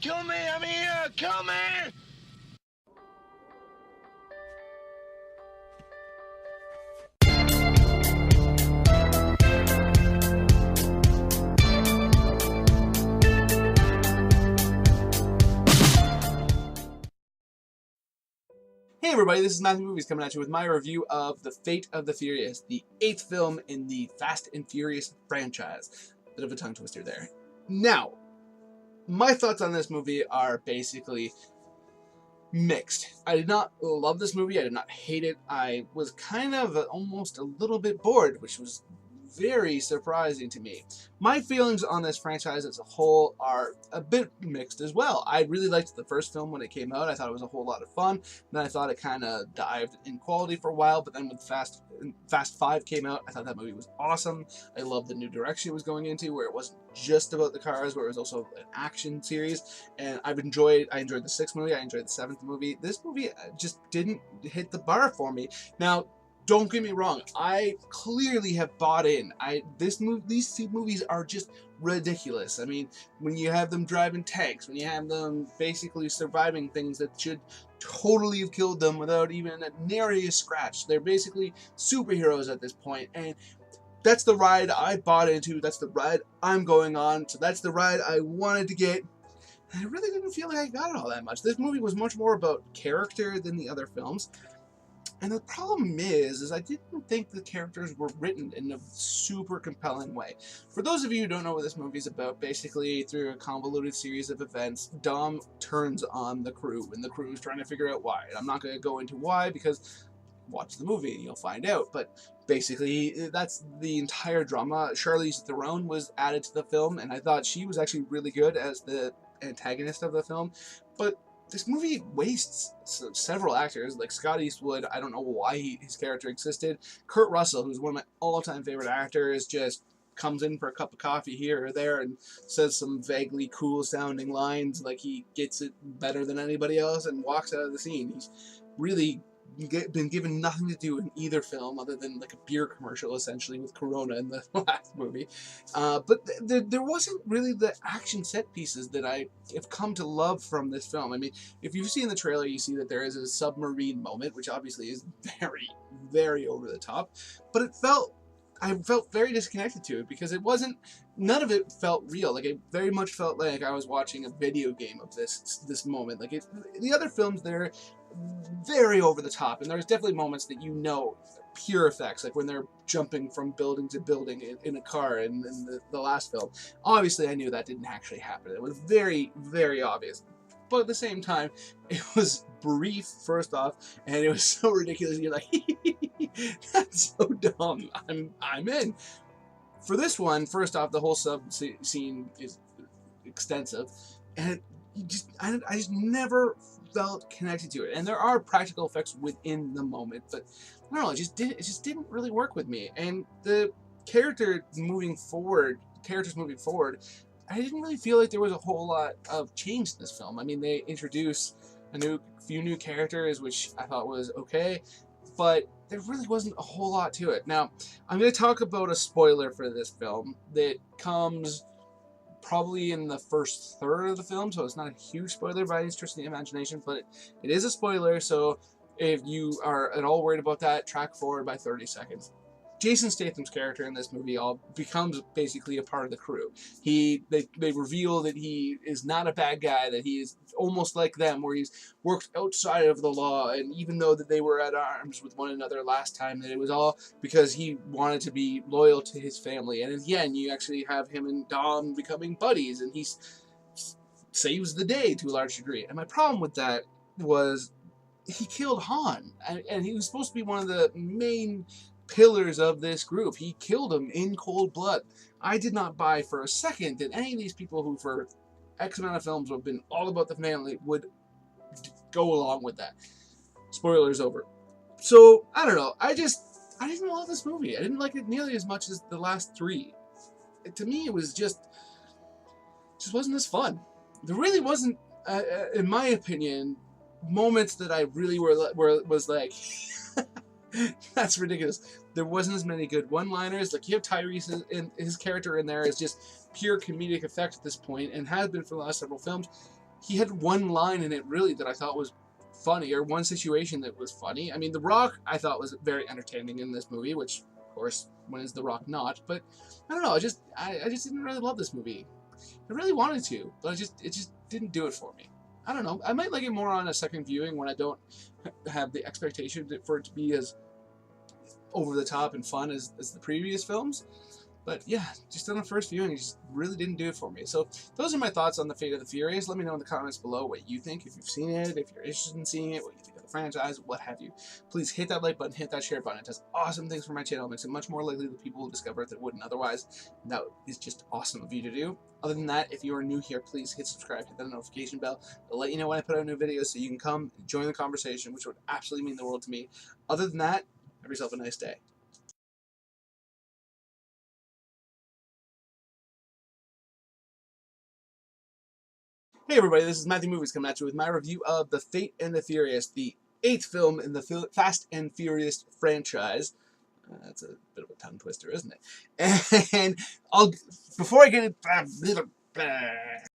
Kill me! I'm here! Kill me! Hey everybody, this is Matthew Movies coming at you with my review of The Fate of the Furious, the 8th film in the Fast and Furious franchise. Bit of a tongue twister there. Now, my thoughts on this movie are basically mixed. I did not love this movie, I did not hate it. I was kind of almost a little bit bored, which was very surprising to me. My feelings on this franchise as a whole are a bit mixed as well. I really liked the first film when it came out. I thought it was a whole lot of fun. Then I thought it kind of dived in quality for a while, but then when Fast 5 came out, I thought that movie was awesome. I loved the new direction it was going into, where it wasn't just about the cars, where it was also an action series. And I enjoyed the 6th movie, I enjoyed the 7th movie. This movie just didn't hit the bar for me. Now, don't get me wrong, I clearly have bought in. These two movies are just ridiculous. I mean, when you have them driving tanks, when you have them basically surviving things that should totally have killed them without even nary a scratch. They're basically superheroes at this point, and that's the ride I bought into. That's the ride I'm going on. So that's the ride I wanted to get. And I really didn't feel like I got it all that much. This movie was much more about character than the other films. And the problem is I didn't think the characters were written in a super compelling way. For those of you who don't know what this movie is about, basically through a convoluted series of events, Dom turns on the crew, and the crew is trying to figure out why. And I'm not going to go into why, because watch the movie and you'll find out. But basically, that's the entire drama. Charlize Theron was added to the film, and I thought she was actually really good as the antagonist of the film. But this movie wastes several actors, like Scott Eastwood. I don't know why his character existed. Kurt Russell, who's one of my all-time favorite actors, just comes in for a cup of coffee here or there and says some vaguely cool-sounding lines like he gets it better than anybody else and walks out of the scene. He's really been given nothing to do in either film other than like a beer commercial essentially with Corona in the last movie. But there wasn't really the action set pieces that I have come to love from this film. I mean, if you've seen the trailer, you see that there is a submarine moment, which obviously is very, very over the top, but I felt very disconnected to it because none of it felt real. Like, it very much felt like I was watching a video game of this moment. Like, the other films, they're very over the top, and there's definitely moments that pure effects, like when they're jumping from building to building in a car in the last film. Obviously, I knew that didn't actually happen. It was very, very obvious. But at the same time, it was brief, first off, and it was so ridiculous. You're like, that's so dumb. I'm in. For this one, first off, the whole sub scene is extensive, and I just never felt connected to it. And there are practical effects within the moment, but I don't know, it just didn't really work with me. And the characters moving forward, I didn't really feel like there was a whole lot of change in this film. I mean, they introduced a few new characters, which I thought was okay, but there really wasn't a whole lot to it. Now, I'm going to talk about a spoiler for this film that comes probably in the first third of the film, so it's not a huge spoiler by any stretch of the imagination, but it is a spoiler, so if you are at all worried about that, track forward by 30 seconds. Jason Statham's character in this movie becomes basically a part of the crew. They reveal that he is not a bad guy, that he is almost like them, where he's worked outside of the law, and even though that they were at arms with one another last time, that it was all because he wanted to be loyal to his family. And in the end, you actually have him and Dom becoming buddies, and he saves the day to a large degree. And my problem with that was he killed Han, and he was supposed to be one of the main pillars of this group. He killed him in cold blood. I did not buy for a second that any of these people who for X amount of films have been all about the family would go along with that. Spoilers over. So, I don't know. I didn't love this movie. I didn't like it nearly as much as the last three. To me, it was just wasn't as fun. There really wasn't, in my opinion, moments that I really was like, that's ridiculous. There wasn't as many good one-liners. Like, you have Tyrese and his character in there is just pure comedic effect at this point, and has been for the last several films. he had one line in it really that I thought was funny, or one situation that was funny. I mean, The Rock I thought was very entertaining in this movie, which of course, when is The Rock not? But I don't know. I just didn't really love this movie. I really wanted to, but it just didn't do it for me. I don't know. I might like it more on a second viewing when I don't have the expectation for it to be as over the top and fun as the previous films. But yeah, just on the first viewing, it just really didn't do it for me. So those are my thoughts on The Fate of the Furious. Let me know in the comments below what you think, if you've seen it, if you're interested in seeing it, what you think of the franchise, what have you. Please hit that like button, hit that share button. It does awesome things for my channel. It makes it much more likely that people will discover it that wouldn't otherwise. And that is just awesome of you to do. Other than that, if you are new here, please hit subscribe, hit that notification bell. It'll let you know when I put out new videos so you can come join the conversation, which would absolutely mean the world to me. Other than that, have yourself a nice day. Hey everybody, this is Matthew Movies coming at you with my review of The Fate and the Furious, the 8th film in the Fast and Furious franchise. That's a bit of a tongue twister, isn't it? And before I get it,